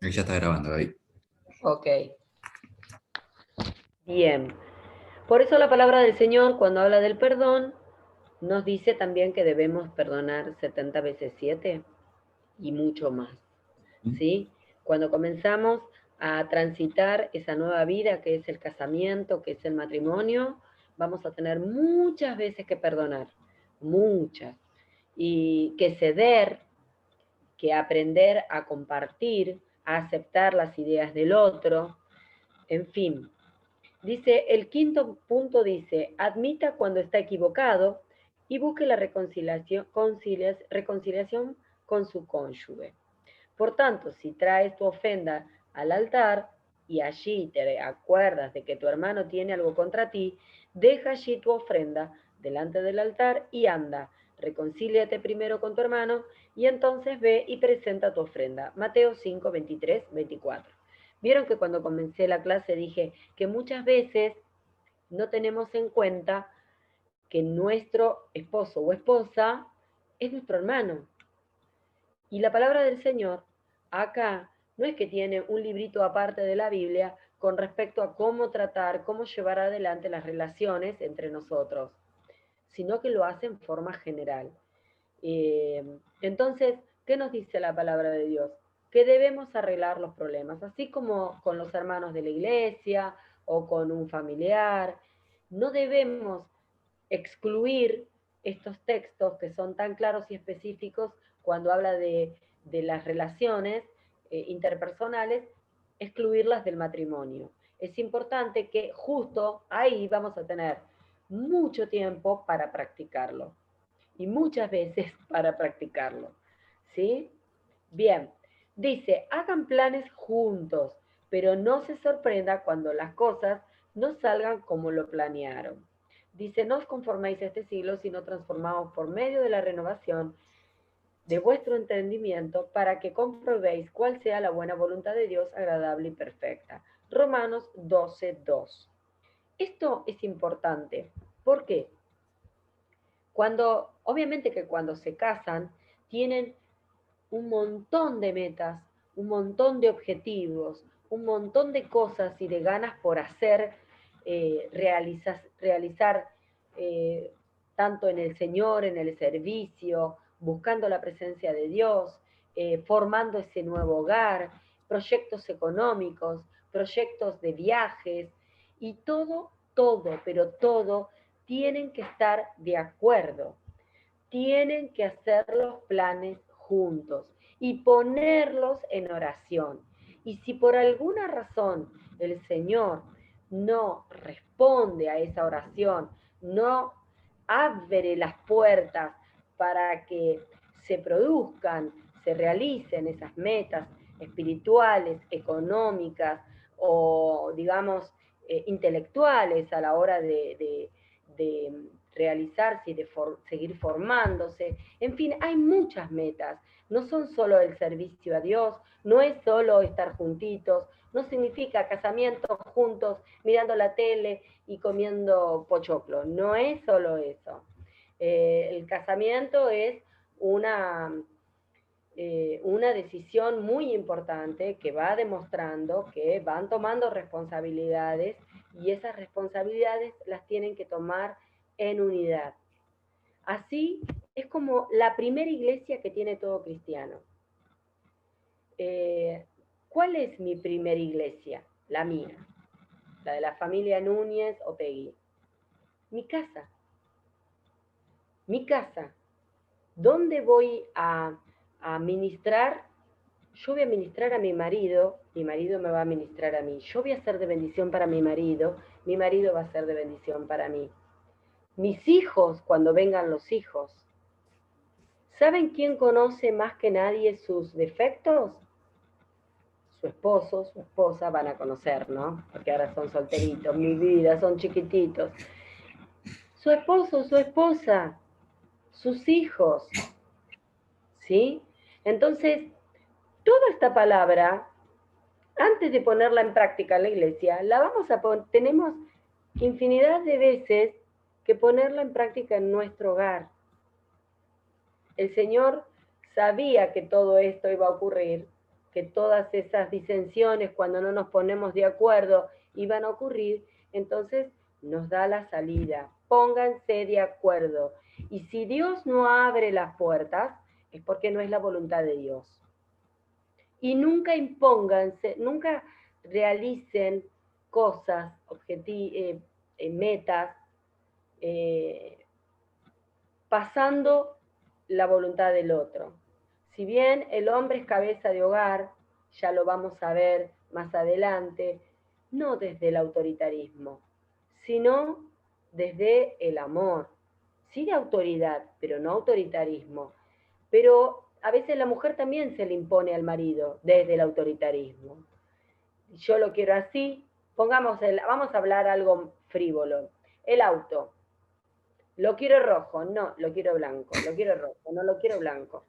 Ahí ya está grabando, Gaby. Ok, bien. Por eso la palabra del Señor, cuando habla del perdón, nos dice también que debemos perdonar 70 veces 7 y mucho más, ¿sí? Cuando comenzamos a transitar esa nueva vida que es el casamiento, que es el matrimonio, vamos a tener muchas veces que perdonar, muchas, y que ceder, que aprender a compartir, a aceptar las ideas del otro, en fin. Dice, el quinto punto dice, admita cuando está equivocado y busque la reconciliación con su cónyuge. Por tanto, si traes tu ofrenda al altar y allí te acuerdas de que tu hermano tiene algo contra ti, deja allí tu ofrenda delante del altar y anda, reconcíliate primero con tu hermano y entonces ve y presenta tu ofrenda. Mateo 5, 23, 24. Vieron que cuando comencé la clase dije que muchas veces no tenemos en cuenta que nuestro esposo o esposa es nuestro hermano. Y la palabra del Señor acá no es que tiene un librito aparte de la Biblia con respecto a cómo tratar, cómo llevar adelante las relaciones entre nosotros, sino que lo hace en forma general. Entonces, ¿qué nos dice la palabra de Dios? Que debemos arreglar los problemas, así como con los hermanos de la iglesia o con un familiar. No debemos excluir estos textos que son tan claros y específicos cuando habla de las relaciones interpersonales, excluirlas del matrimonio. Es importante que justo ahí vamos a tener mucho tiempo para practicarlo y muchas veces para practicarlo. ¿Sí? Bien, dice, hagan planes juntos, pero no se sorprenda cuando las cosas no salgan como lo planearon. Dice, no os conforméis a este siglo, sino transformaos por medio de la renovación de vuestro entendimiento para que comprobéis cuál sea la buena voluntad de Dios, agradable y perfecta. Romanos 12:2. Esto es importante. ¿Por qué? Obviamente que cuando se casan, tienen un montón de metas, un montón de objetivos, un montón de cosas y de ganas por hacer, realizar eh, tanto en el Señor, en el servicio, buscando la presencia de Dios, formando ese nuevo hogar, proyectos económicos, proyectos de viajes y todo, pero todo tienen que estar de acuerdo, tienen que hacer los planes juntos y ponerlos en oración. Y si por alguna razón el Señor no responde a esa oración, no abre las puertas para que se produzcan, se realicen esas metas espirituales, económicas o, digamos, intelectuales a la hora de realizarse y de seguir formándose. En fin, hay muchas metas. No son solo el servicio a Dios, no es solo estar juntitos, no significa casamientos juntos, mirando la tele y comiendo pochoclo. No es solo eso. El casamiento es una decisión muy importante que va demostrando que van tomando responsabilidades y esas responsabilidades las tienen que tomar en unidad. Así es como la primera iglesia que tiene todo cristiano. Eh, ¿Cuál es mi primera iglesia? La mía, la de la familia Núñez o Peggy. Mi casa, mi casa. ¿Dónde voy a ministrar? Yo voy a ministrar a mi marido me va a ministrar a mí. Yo voy a ser de bendición para mi marido va a ser de bendición para mí. Mis hijos, cuando vengan los hijos, ¿saben quién conoce más que nadie sus defectos? Su esposo, su esposa van a conocer, ¿no? Porque ahora son solteritos, mi vida, son chiquititos. Su esposo, su esposa, sus hijos, ¿sí? Entonces, toda esta palabra, antes de ponerla en práctica en la iglesia, la vamos a poner, tenemos infinidad de veces que ponerla en práctica en nuestro hogar. El Señor sabía que todo esto iba a ocurrir que todas esas disensiones, cuando no nos ponemos de acuerdo, iban a ocurrir, entonces nos da la salida. Pónganse de acuerdo. Y si Dios no abre las puertas, es porque no es la voluntad de Dios. Y nunca impónganse, nunca realicen cosas, metas, pasando la voluntad del otro. Si bien el hombre es cabeza de hogar, ya lo vamos a ver más adelante, no desde el autoritarismo, sino desde el amor. Sí de autoridad, pero no autoritarismo. Pero a veces la mujer también se le impone al marido desde el autoritarismo. Yo lo quiero así, vamos a hablar algo frívolo. El auto. Lo quiero rojo, no, lo quiero blanco, lo quiero rojo, no lo quiero blanco.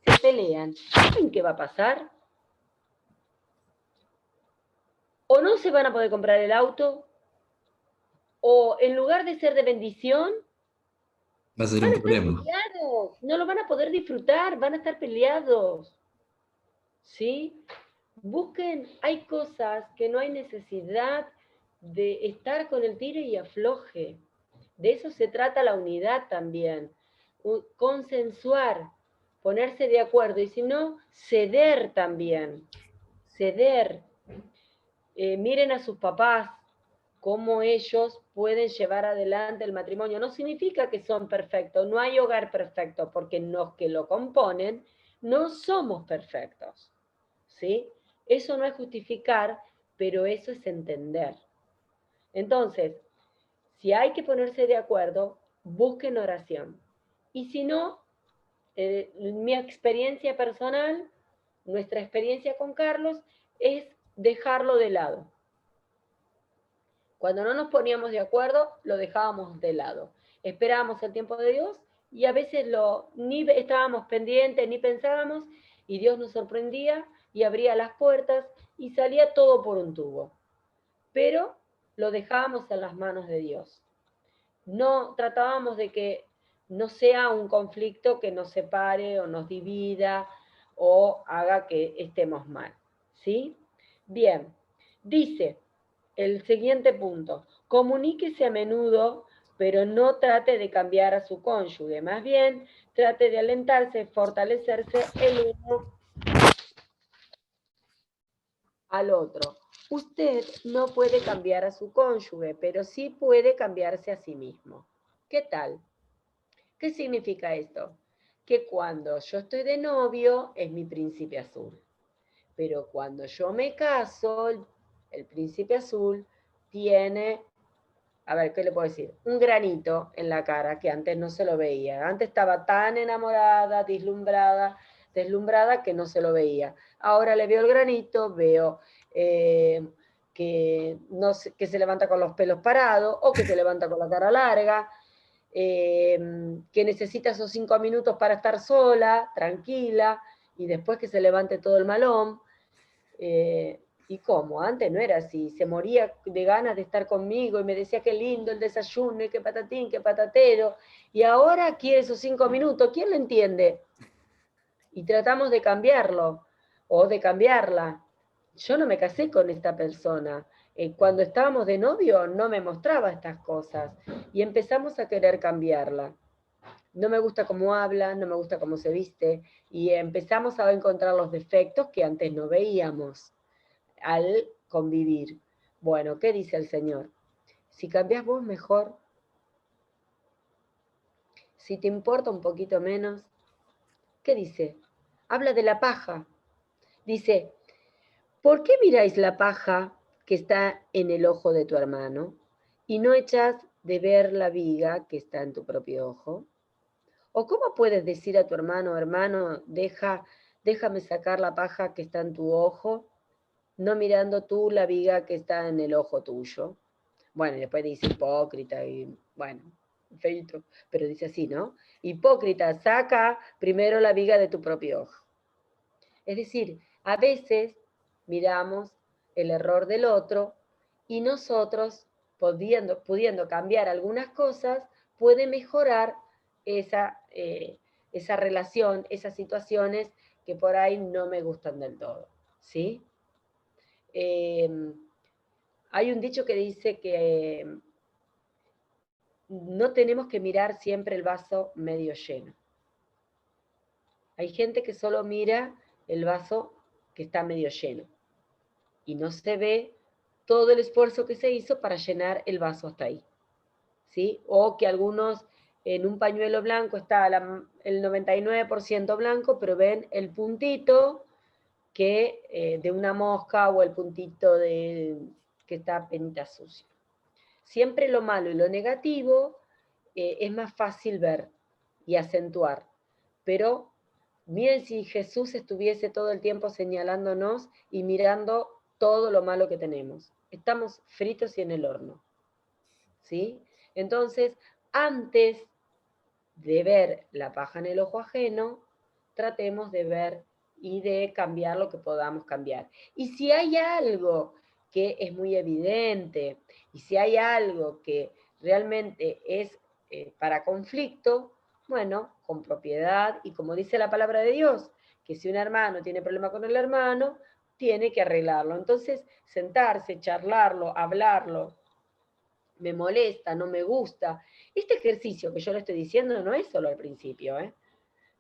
Se pelean. ¿Saben qué va a pasar? O no se van a poder comprar el auto, o en lugar de ser de bendición, Va a ser van un a estar problema. peleados, no lo van a poder disfrutar, van a estar peleados. ¿Sí? Busquen, hay cosas que no hay necesidad de estar con el tire y afloje. De eso se trata la unidad también. Consensuar, ponerse de acuerdo y si no, ceder también. Ceder. Miren a sus papás, cómo ellos pueden llevar adelante el matrimonio. No significa que son perfectos, no hay hogar perfecto, porque los que lo componen no somos perfectos. ¿Sí? Eso no es justificar, pero eso es entender. Entonces, si hay que ponerse de acuerdo, busquen oración. Y si no, mi experiencia personal, nuestra experiencia con Carlos, es dejarlo de lado. Cuando no nos poníamos de acuerdo, lo dejábamos de lado. Esperábamos el tiempo de Dios y a veces ni estábamos pendientes ni pensábamos y Dios nos sorprendía y abría las puertas y salía todo por un tubo. Pero lo dejábamos en las manos de Dios. No tratábamos de que no sea un conflicto que nos separe o nos divida o haga que estemos mal. ¿Sí? Bien, dice el siguiente punto, comuníquese a menudo, pero no trate de cambiar a su cónyuge, más bien trate de alentarse, fortalecerse el uno al otro. Usted no puede cambiar a su cónyuge, pero sí puede cambiarse a sí mismo. ¿Qué tal? ¿Qué significa esto? Que cuando yo estoy de novio es mi príncipe azul, pero cuando yo me caso, el príncipe azul tiene, a ver, ¿qué le puedo decir? Un granito en la cara que antes no se lo veía. Antes estaba tan enamorada, deslumbrada que no se lo veía. Ahora le veo el granito, veo que, no se, que se levanta con los pelos parados o que se levanta con la cara larga, que necesita esos 5 minutos para estar sola, tranquila, y después que se levante todo el malón. ¿Y cómo? Antes no era así, se moría de ganas de estar conmigo y me decía qué lindo el desayuno y qué patatín, qué patatero, y ahora quiere esos 5 minutos, ¿quién lo entiende? Y tratamos de cambiarlo o de cambiarla. Yo no me casé con esta persona. Cuando estábamos de novio no me mostraba estas cosas y empezamos a querer cambiarla. No me gusta cómo habla, no me gusta cómo se viste y empezamos a encontrar los defectos que antes no veíamos al convivir. Bueno, ¿qué dice el Señor? Si cambias vos mejor, si te importa un poquito menos, ¿qué dice? Habla de la paja. Dice, ¿por qué miráis la paja que está en el ojo de tu hermano y no echas de ver la viga que está en tu propio ojo? ¿O cómo puedes decir a tu hermano, hermano, déjame sacar la paja que está en tu ojo, no mirando tú la viga que está en el ojo tuyo? Bueno, y después dice hipócrita y, bueno, feito, pero dice así, ¿no? Hipócrita, saca primero la viga de tu propio ojo. Es decir, a veces miramos el error del otro y nosotros, pudiendo cambiar algunas cosas, puede mejorar esa relación, esas situaciones que por ahí no me gustan del todo. ¿sí? Hay un dicho que dice que no tenemos que mirar siempre el vaso medio lleno. Hay gente que solo mira el vaso que está medio lleno y no se ve todo el esfuerzo que se hizo para llenar el vaso hasta ahí, ¿sí? O que algunos en un pañuelo blanco está el 99% blanco, pero ven el puntito que de una mosca o el puntito que está penita sucio. Siempre lo malo y lo negativo es más fácil ver y acentuar, pero miren si Jesús estuviese todo el tiempo señalándonos y mirando todo lo malo que tenemos. Estamos fritos y en el horno, ¿sí? Entonces, antes de ver la paja en el ojo ajeno, tratemos de ver y de cambiar lo que podamos cambiar. Y si hay algo que es muy evidente, y si hay algo que realmente es para conflicto, bueno, con propiedad, y como dice la palabra de Dios, que si un hermano tiene problema con el hermano, tiene que arreglarlo. Entonces, sentarse, charlarlo, hablarlo, me molesta, no me gusta. Este ejercicio que yo le estoy diciendo no es solo al principio, ¿eh?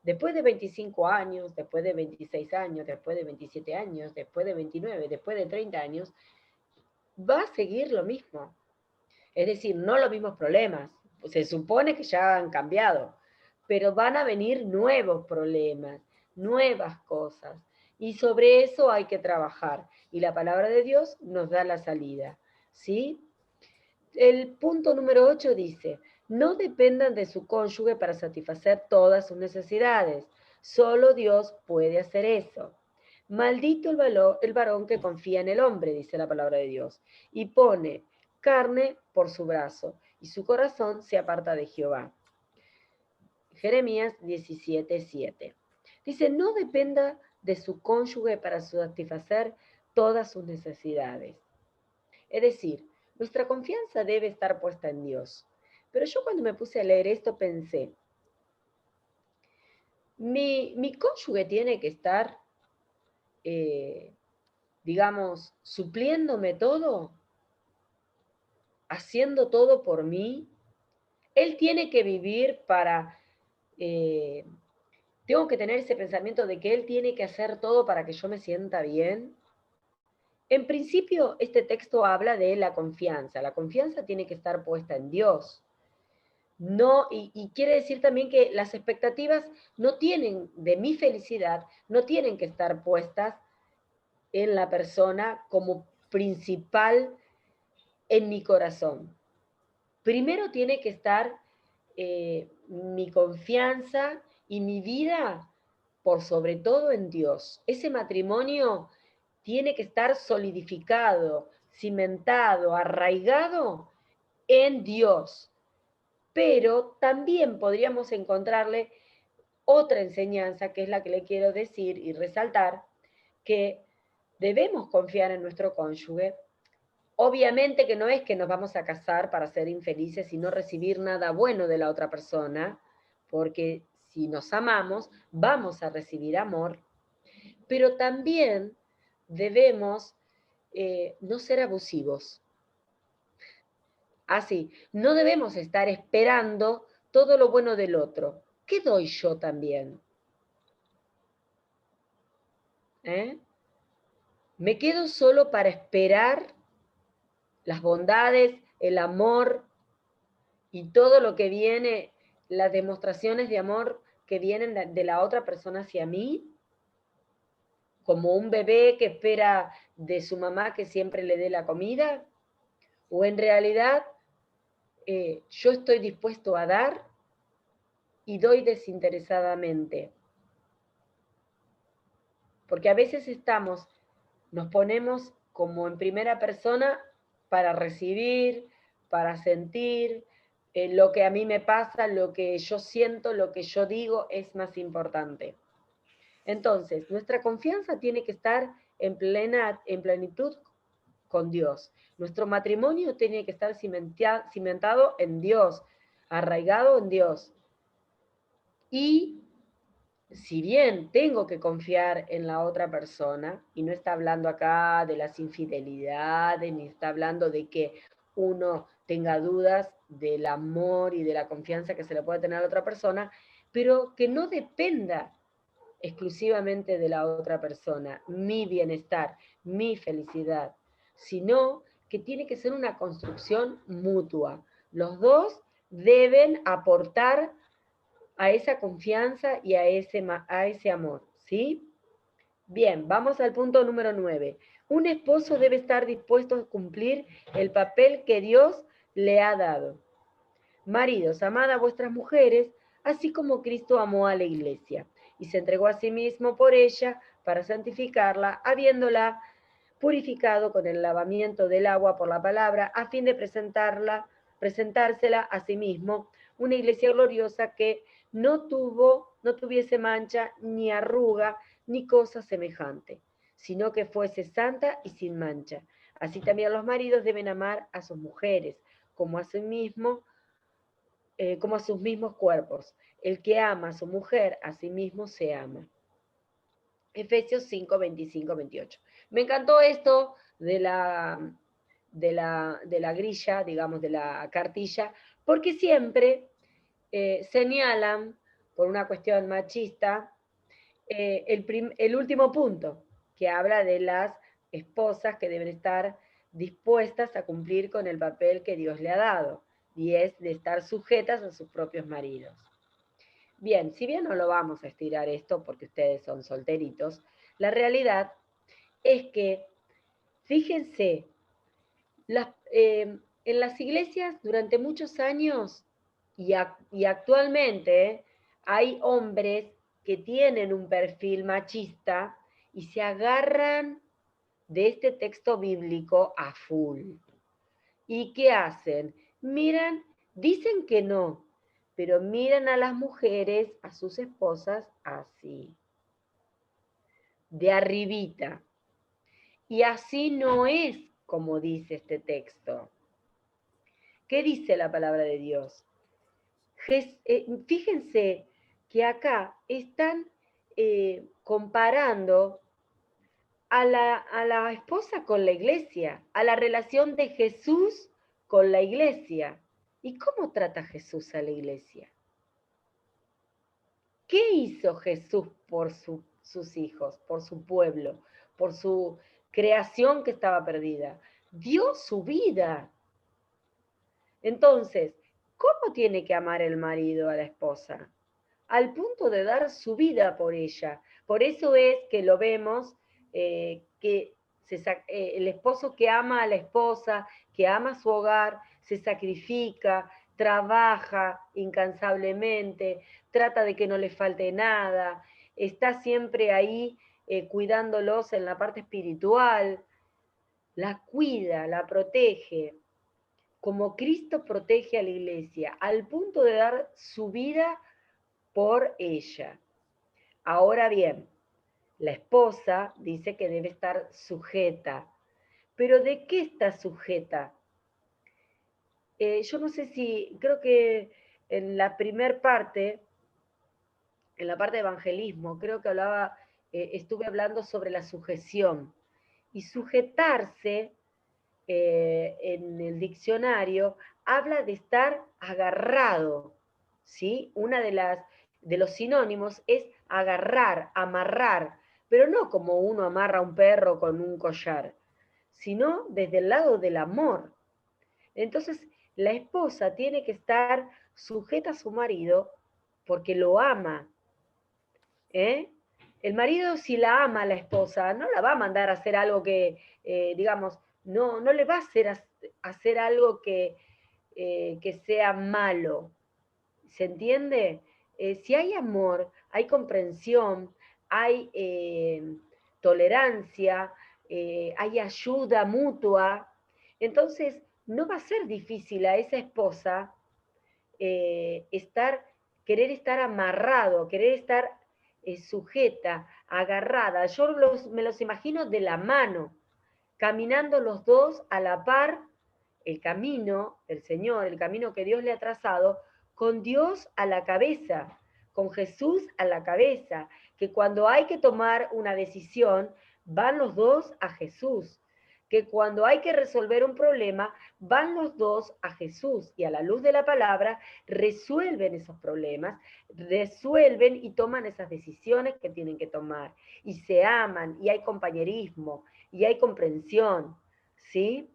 Después de 25 años, después de 26 años, después de 27 años, después de 29, después de 30 años, va a seguir lo mismo. Es decir, no los mismos problemas. Se supone que ya han cambiado, pero van a venir nuevos problemas, nuevas cosas. Y sobre eso hay que trabajar. Y la palabra de Dios nos da la salida. ¿Sí? El punto número 8 dice, no dependan de su cónyuge para satisfacer todas sus necesidades. Solo Dios puede hacer eso. Maldito el varón que confía en el hombre, dice la palabra de Dios, y pone carne por su brazo, y su corazón se aparta de Jehová. Jeremías 17:7. Dice, no dependa de su cónyuge para satisfacer todas sus necesidades. Es decir, nuestra confianza debe estar puesta en Dios. Pero yo cuando me puse a leer esto pensé, mi cónyuge tiene que estar, digamos, supliéndome todo, haciendo todo por mí. Él tiene que vivir para, eh, tengo que tener ese pensamiento de que él tiene que hacer todo para que yo me sienta bien. En principio, este texto habla de la confianza. La confianza tiene que estar puesta en Dios. No, y quiere decir también que las expectativas no tienen, de mi felicidad, no tienen que estar puestas en la persona como principal en mi corazón. Primero tiene que estar mi confianza y mi vida por sobre todo en Dios. Ese matrimonio tiene que estar solidificado, cimentado, arraigado en Dios. Pero también podríamos encontrarle otra enseñanza, que es la que le quiero decir y resaltar, que debemos confiar en nuestro cónyuge. Obviamente que no es que nos vamos a casar para ser infelices y no recibir nada bueno de la otra persona, porque si nos amamos, vamos a recibir amor, pero también debemos no ser abusivos. Así, no debemos estar esperando todo lo bueno del otro. ¿Qué doy yo también? ¿Eh? Me quedo solo para esperar las bondades, el amor y todo lo que viene, las demostraciones de amor que vienen de la otra persona hacia mí, como un bebé que espera de su mamá que siempre le dé la comida, o en realidad yo estoy dispuesto a dar y doy desinteresadamente. Porque a veces nos ponemos como en primera persona para recibir, para sentir, lo que a mí me pasa, lo que yo siento, lo que yo digo es más importante. Entonces, nuestra confianza tiene que estar en plenitud con Dios. Nuestro matrimonio tiene que estar cimentado en Dios, arraigado en Dios. Y si bien tengo que confiar en la otra persona, y no está hablando acá de las infidelidades, ni está hablando de que uno tenga dudas del amor y de la confianza que se le puede tener a la otra persona, pero que no dependa exclusivamente de la otra persona, mi bienestar, mi felicidad, sino que tiene que ser una construcción mutua. Los dos deben aportar a esa confianza y a ese amor, ¿sí? Bien, vamos al punto número 9. Un esposo debe estar dispuesto a cumplir el papel que Dios le ha dado. Maridos, amad a vuestras mujeres, así como Cristo amó a la iglesia y se entregó a sí mismo por ella para santificarla, habiéndola purificado con el lavamiento del agua por la palabra, a fin de presentársela a sí mismo, una iglesia gloriosa que no tuviese mancha, ni arruga, ni cosa semejante, sino que fuese santa y sin mancha. Así también los maridos deben amar a sus mujeres, como a sí mismo, como a sus mismos cuerpos. El que ama a su mujer, a sí mismo se ama. Efesios 5, 25, 28. Me encantó esto de la grilla, digamos, de la cartilla, porque siempre señalan, por una cuestión machista, el último punto, que habla de las esposas que deben estar dispuestas a cumplir con el papel que Dios le ha dado, y es de estar sujetas a sus propios maridos. Bien, si bien no lo vamos a estirar esto porque ustedes son solteritos, la realidad es que, fíjense, en las iglesias durante muchos años y actualmente hay hombres que tienen un perfil machista y se agarran de este texto bíblico a full. ¿Y qué hacen? Miran, dicen que no, pero miran a las mujeres, a sus esposas, así, de arribita. Y así no es como dice este texto. ¿Qué dice la palabra de Dios? Fíjense que acá están comparando a la esposa con la iglesia, a la relación de Jesús con la iglesia. ¿Y cómo trata Jesús a la iglesia? ¿Qué hizo Jesús por sus hijos, por su pueblo, por su creación que estaba perdida? Dio su vida. Entonces, ¿cómo tiene que amar el marido a la esposa? Al punto de dar su vida por ella. Por eso es que lo vemos, que el esposo que ama a la esposa, que ama su hogar, se sacrifica, trabaja incansablemente, trata de que no le falte nada, está siempre ahí cuidándolos en la parte espiritual, la cuida, la protege, como Cristo protege a la iglesia, al punto de dar su vida por ella. Ahora bien, la esposa dice que debe estar sujeta. ¿Pero de qué está sujeta? Yo no sé si, creo que en la primer parte, en la parte de evangelismo, creo que estuve hablando sobre la sujeción. Y sujetarse en el diccionario habla de estar agarrado, ¿sí? Una de los sinónimos es agarrar, amarrar, pero no como uno amarra a un perro con un collar, sino desde el lado del amor. Entonces, la esposa tiene que estar sujeta a su marido porque lo ama, ¿eh? El marido, si la ama a la esposa, no la va a mandar a hacer algo que, digamos, no le va a hacer algo que sea malo. ¿Se entiende? Si hay amor, hay comprensión, hay tolerancia, hay ayuda mutua, entonces no va a ser difícil a esa esposa eh, estar, querer estar amarrado, querer estar sujeta, agarrada. Yo me los imagino de la mano, caminando los dos a la par, el camino, el Señor, el camino que Dios le ha trazado, con Dios a la cabeza, con Jesús a la cabeza, que cuando hay que tomar una decisión, van los dos a Jesús, que cuando hay que resolver un problema, van los dos a Jesús y a la luz de la palabra resuelven esos problemas, resuelven y toman esas decisiones que tienen que tomar, y se aman, y hay compañerismo, y hay comprensión, ¿sí?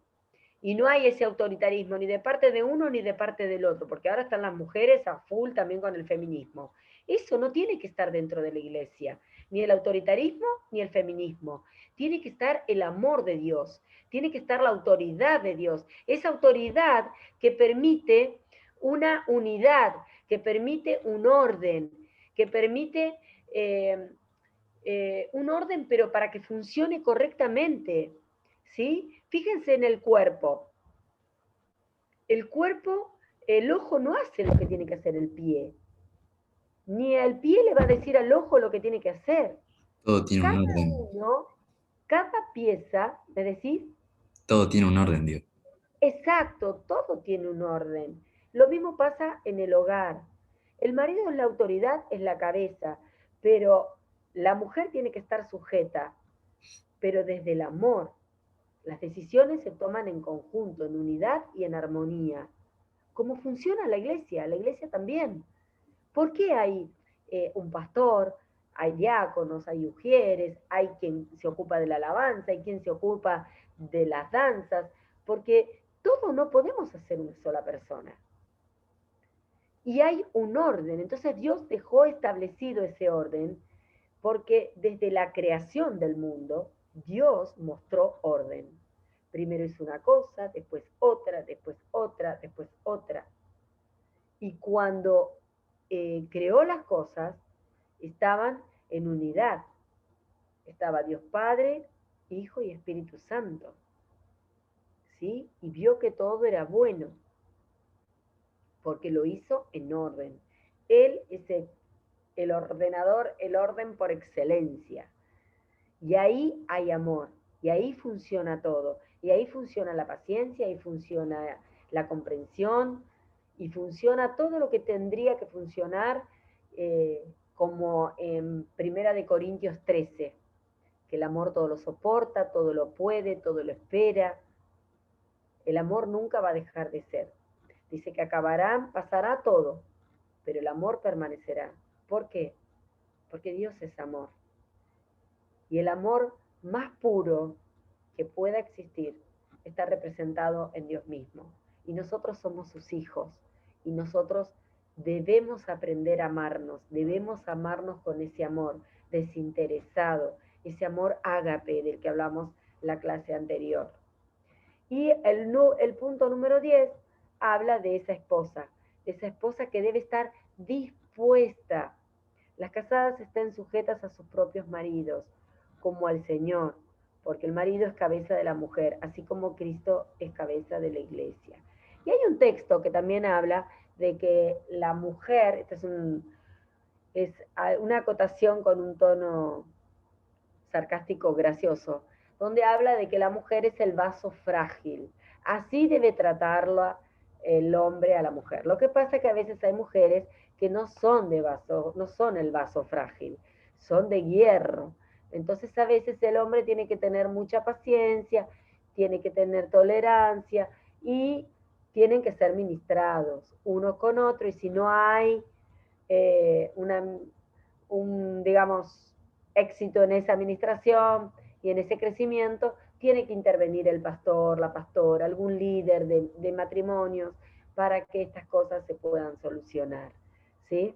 Y no hay ese autoritarismo ni de parte de uno ni de parte del otro, porque ahora están las mujeres a full también con el feminismo. Eso no tiene que estar dentro de la iglesia, ni el autoritarismo ni el feminismo. Tiene que estar el amor de Dios, tiene que estar la autoridad de Dios, esa autoridad que permite una unidad, que permite un orden, que permite un orden, pero para que funcione correctamente. ¿Sí? Fíjense en el cuerpo. El cuerpo, el ojo no hace lo que tiene que hacer el pie. Ni el pie le va a decir al ojo lo que tiene que hacer. Todo tiene un Cada orden. uno, cada pieza, ¿me decís? Todo tiene un orden, digo. Exacto, todo tiene un orden. Lo mismo pasa en el hogar. El marido es la autoridad, es la cabeza, pero la mujer tiene que estar sujeta, pero desde el amor. Las decisiones se toman en conjunto, en unidad y en armonía. ¿Cómo funciona la iglesia? La iglesia también. ¿Por qué hay un pastor, hay diáconos, hay ujieres, hay quien se ocupa de la alabanza, hay quien se ocupa de las danzas? Porque todo no podemos hacer una sola persona. Y hay un orden. Entonces Dios dejó establecido ese orden porque desde la creación del mundo, Dios mostró orden. Primero hizo una cosa, después otra, después otra, después otra. Y cuando creó las cosas, estaban en unidad. Estaba Dios Padre, Hijo y Espíritu Santo. ¿Sí? Y vio que todo era bueno, porque lo hizo en orden. Él es el ordenador, el orden por excelencia. Y ahí hay amor, y ahí funciona todo, y ahí funciona la paciencia, y funciona la comprensión, y funciona todo lo que tendría que funcionar, como en Primera de Corintios 13, que el amor todo lo soporta, todo lo puede, todo lo espera. El amor nunca va a dejar de ser. Dice que acabarán, pasará todo, pero el amor permanecerá. ¿Por qué? Porque Dios es amor. Y el amor más puro que pueda existir está representado en Dios mismo. Y nosotros somos sus hijos. Y nosotros debemos aprender a amarnos. Debemos amarnos con ese amor desinteresado, ese amor ágape del que hablamos la clase anterior. Y el punto número 10 habla de esa esposa que debe estar dispuesta. Las casadas estén sujetas a sus propios maridos, como al Señor, porque el marido es cabeza de la mujer, así como Cristo es cabeza de la iglesia. Y hay un texto que también habla de que la mujer, es una acotación con un tono sarcástico gracioso, donde habla de que la mujer es el vaso frágil. Así debe tratarla el hombre a la mujer. Lo que pasa es que a veces hay mujeres que no son de vaso, no son el vaso frágil, son de hierro. Entonces a veces el hombre tiene que tener mucha paciencia, tiene que tener tolerancia y tienen que ser ministrados uno con otro, y si no hay una, digamos, éxito en esa administración y en ese crecimiento, tiene que intervenir el pastor, la pastora, algún líder de matrimonios para que estas cosas se puedan solucionar. ¿Sí?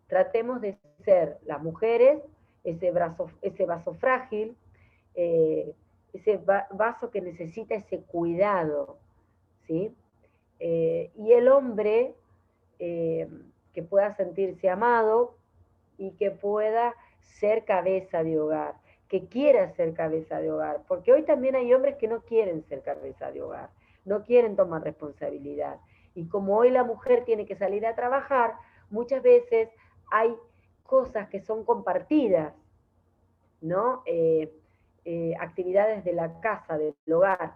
Tratemos de ser las mujeres ese vaso frágil, ese vaso que necesita ese cuidado, ¿sí? Y el hombre que pueda sentirse amado y que pueda ser cabeza de hogar, que quiera ser cabeza de hogar, porque hoy también hay hombres que no quieren ser cabeza de hogar, no quieren tomar responsabilidad. Y como hoy la mujer tiene que salir a trabajar, muchas veces hay cosas que son compartidas, ¿no? Actividades de la casa, del hogar.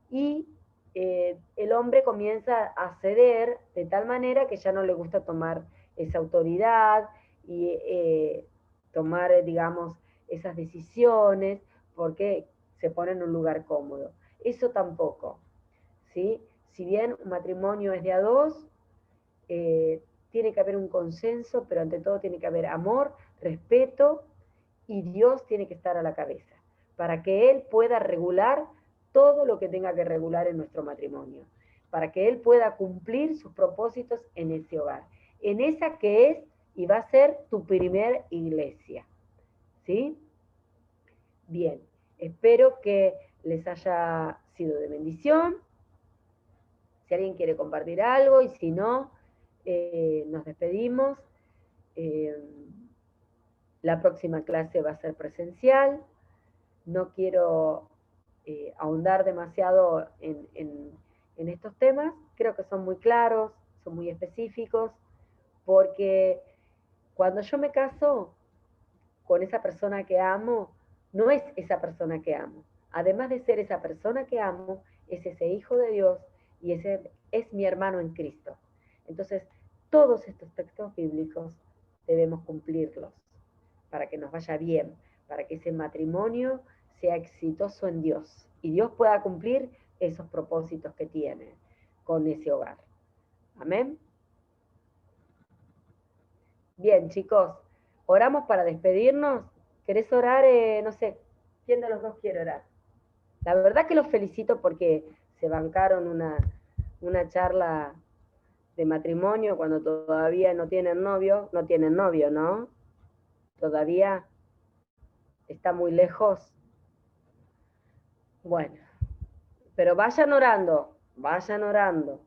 Y el hombre comienza a ceder de tal manera que ya no le gusta tomar esa autoridad y tomar, digamos, esas decisiones porque se pone en un lugar cómodo. Eso tampoco, ¿sí? Si bien un matrimonio es de a dos, tiene que haber un consenso, pero ante todo tiene que haber amor, respeto, y Dios tiene que estar a la cabeza, para que Él pueda regular todo lo que tenga que regular en nuestro matrimonio, para que Él pueda cumplir sus propósitos en ese hogar, en esa que es y va a ser tu primer iglesia. ¿Sí? Bien, espero que les haya sido de bendición. Si alguien quiere compartir algo y si no, nos despedimos. La próxima clase va a ser presencial. No quiero ahondar demasiado en estos temas. Creo que son muy claros, son muy específicos, porque cuando yo me caso con esa persona que amo, no es esa persona que amo. Además de ser esa persona que amo, es ese hijo de Dios y ese es mi hermano en Cristo. Entonces, todos estos textos bíblicos debemos cumplirlos para que nos vaya bien, para que ese matrimonio sea exitoso en Dios y Dios pueda cumplir esos propósitos que tiene con ese hogar. Amén. Bien, chicos, oramos para despedirnos. ¿Querés orar? No sé, ¿quién de los dos quiere orar? La verdad que los felicito porque se bancaron una charla de matrimonio cuando todavía no tienen novio, ¿no? Todavía está muy lejos. Bueno, pero vayan orando, vayan orando.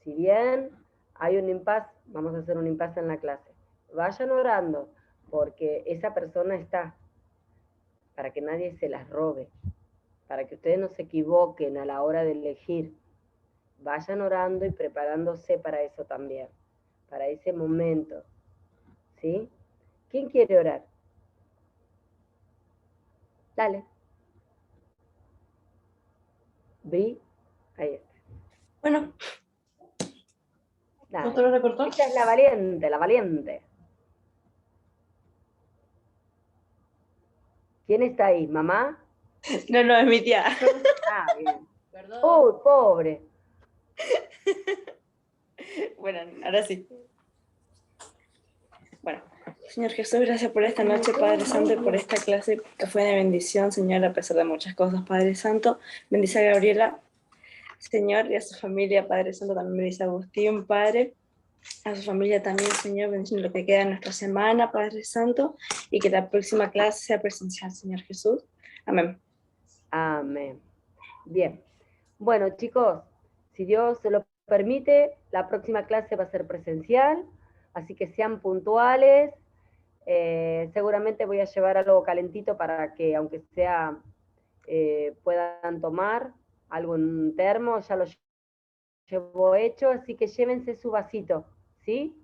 Si bien hay un impasse, vamos a hacer un impasse en la clase. Vayan orando, porque esa persona está, para que nadie se las robe, para que ustedes no se equivoquen a la hora de elegir. Vayan orando y preparándose para eso también, para ese momento. ¿Sí? ¿Quién quiere orar? Dale. Vi, ahí está. Bueno. Dale. ¿Otro recortó? Esta es la valiente, la valiente. ¿Quién está ahí? ¿Mamá? No, es mi tía. Ah, bien. Perdón. Uy, pobre. Bueno, ahora sí. Bueno, Señor Jesús, gracias por esta noche, Padre Santo, y por esta clase que fue de bendición, Señor, a pesar de muchas cosas, Padre Santo. Bendice a Gabriela, Señor, y a su familia, Padre Santo, también bendice a Agustín, Padre. A su familia también, Señor, bendice lo que queda de nuestra semana, Padre Santo, y que la próxima clase sea presencial, Señor Jesús. Amén. Amén. Bien. Bueno, chicos, si Dios se lo permite, la próxima clase va a ser presencial, así que sean puntuales. Seguramente voy a llevar algo calentito para que, aunque sea, puedan tomar algo en un termo, ya lo llevo hecho, así que llévense su vasito, ¿sí?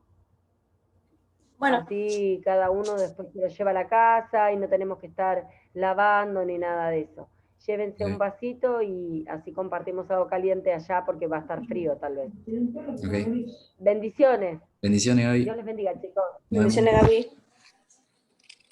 Bueno. Así cada uno después se lo lleva a la casa y no tenemos que estar lavando ni nada de eso. Llévense un vasito y así compartimos algo caliente allá porque va a estar frío tal vez. Ok. Bendiciones. Bendiciones, Gaby. Dios les bendiga, chicos. Nos vemos. Bendiciones, Gaby.